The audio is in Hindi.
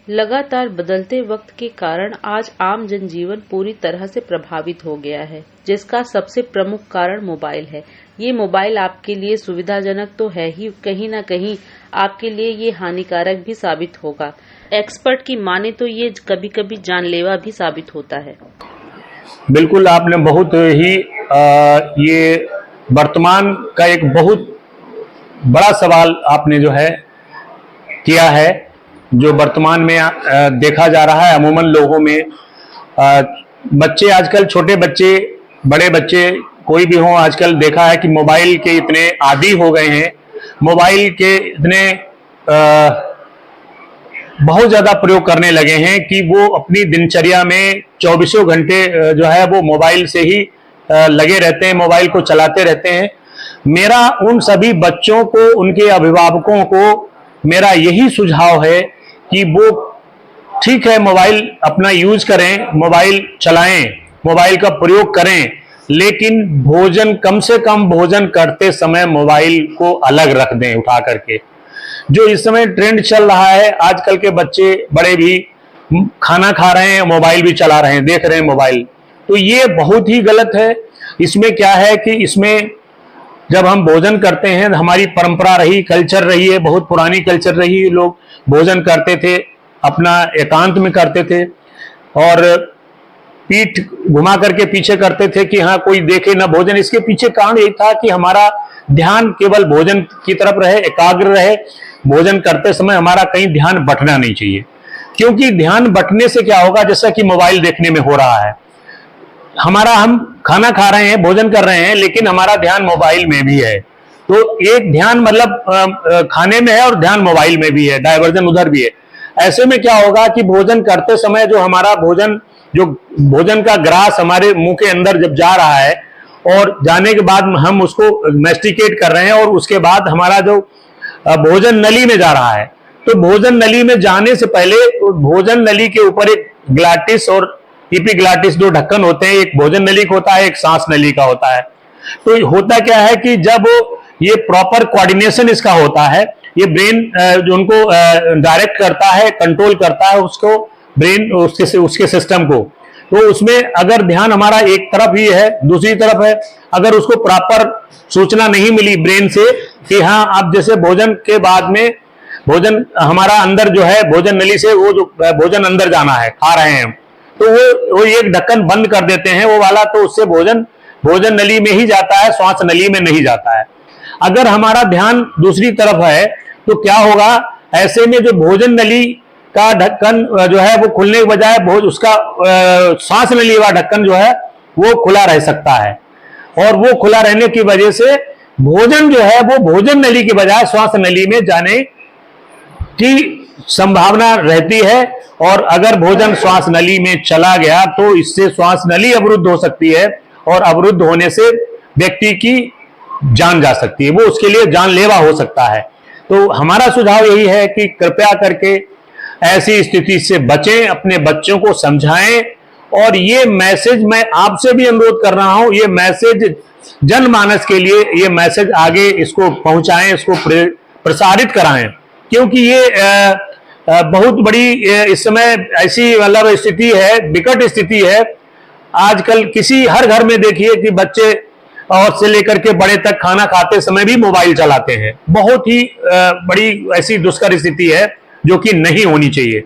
लगातार बदलते वक्त के कारण आज आम जनजीवन पूरी तरह से प्रभावित हो गया है, जिसका सबसे प्रमुख कारण मोबाइल है। ये मोबाइल आपके लिए सुविधाजनक तो है ही, कहीं न कहीं आपके लिए ये हानिकारक भी साबित होगा। एक्सपर्ट की माने तो ये कभी-कभी जानलेवा भी साबित होता है। बिल्कुल, आपने बहुत ही ये वर्तमान का एक बहुत बड़ा सवाल आपने जो है किया है, जो वर्तमान में देखा जा रहा है अमूमन लोगों में। बच्चे आजकल, छोटे बच्चे, बड़े बच्चे, कोई भी हो, आजकल देखा है कि मोबाइल के इतने आदी हो गए हैं, मोबाइल के इतने बहुत ज्यादा प्रयोग करने लगे हैं कि वो अपनी दिनचर्या में 24 घंटे जो है वो मोबाइल से ही लगे रहते हैं, मोबाइल को चलाते रहते हैं। मेरा उन सभी बच्चों को, उनके अभिभावकों को मेरा यही सुझाव है कि वो ठीक है, मोबाइल अपना यूज करें, मोबाइल चलाएं, मोबाइल का प्रयोग करें, लेकिन भोजन, कम से कम भोजन करते समय मोबाइल को अलग रख दें उठा करके। जो इस समय ट्रेंड चल रहा है, आजकल के बच्चे बड़े भी खाना खा रहे हैं, मोबाइल भी चला रहे हैं, देख रहे हैं मोबाइल, तो ये बहुत ही गलत है। इसमें क्या है कि इसमें जब हम भोजन करते हैं, हमारी परंपरा रही, कल्चर रही है, बहुत पुरानी कल्चर रही है, लोग भोजन करते थे अपना एकांत में करते थे और पीठ घुमा करके पीछे करते थे कि हाँ कोई देखे ना भोजन। इसके पीछे कारण यही था कि हमारा ध्यान केवल भोजन की तरफ रहे, एकाग्र रहे। भोजन करते समय हमारा कहीं ध्यान बंटना नहीं चाहिए, क्योंकि ध्यान बंटने से क्या होगा, जैसा कि मोबाइल देखने में हो रहा है, हमारा, हम खाना खा रहे हैं, भोजन कर रहे हैं, लेकिन हमारा ध्यान मोबाइल में भी है। तो एक ध्यान मतलब खाने में है और ध्यान मोबाइल में भी है, डायवर्जन उधर भी है। ऐसे में क्या होगा कि भोजन करते समय जो हमारा भोजन, जो भोजन का ग्रास हमारे मुंह के अंदर जब जा रहा है और जाने के बाद हम उसको मैस्टिकेट कर रहे हैं और उसके बाद हमारा जो भोजन नली में जा रहा है, तो भोजन नली में जाने से पहले भोजन नली के ऊपर एक ग्लाटिस और इपिग्लाटिस दो ढक्कन होते हैं, एक भोजन नली का होता है, एक सांस नली का होता है। तो होता क्या है कि जब ये प्रॉपर कोऑर्डिनेशन इसका होता है, ये ब्रेन जो उनको डायरेक्ट करता है, कंट्रोल करता है उसको, ब्रेन उसके सिस्टम को। तो उसमें अगर ध्यान हमारा एक तरफ ही है, दूसरी तरफ है, अगर उसको प्रॉपर सूचना नहीं मिली ब्रेन से कि हाँ अब जैसे भोजन के बाद में भोजन हमारा अंदर जो है, भोजन नली से वो जो भोजन अंदर जाना है, खा रहे हैं, तो वो एक ढक्कन बंद कर देते हैं वो वाला, तो उससे भोजन नली में ही जाता है, श्वास नली में नहीं जाता है। अगर हमारा ध्यान दूसरी तरफ है तो क्या होगा, ऐसे में जो भोजन नली का ढक्कन जो है वो खुलने के बजाय उसका श्वास नली वाला ढक्कन जो है वो खुला रह सकता है, और वो खुला रहने की वजह से भोजन जो है वो भोजन नली के बजाय श्वास नली में जाने की संभावना रहती है। और अगर भोजन श्वास नली में चला गया तो इससे श्वास नली अवरुद्ध हो सकती है, और अवरुद्ध होने से व्यक्ति की जान जा सकती है, वो उसके लिए जानलेवा हो सकता है। तो हमारा सुझाव यही है कि कृपया करके ऐसी स्थिति से बचें, अपने बच्चों को समझाएं, और ये मैसेज मैं आपसे भी अनुरोध कर रहा हूं, ये मैसेज जनमानस के लिए, ये मैसेज आगे इसको पहुंचाएं, इसको प्रसारित कराएं, क्योंकि ये बहुत बड़ी इस समय ऐसी मतलब स्थिति है, विकट स्थिति है। आजकल हर घर में देखिए कि बच्चे और से लेकर के बड़े तक खाना खाते समय भी मोबाइल चलाते हैं। बहुत ही बड़ी ऐसी दुष्कर स्थिति है जो कि नहीं होनी चाहिए।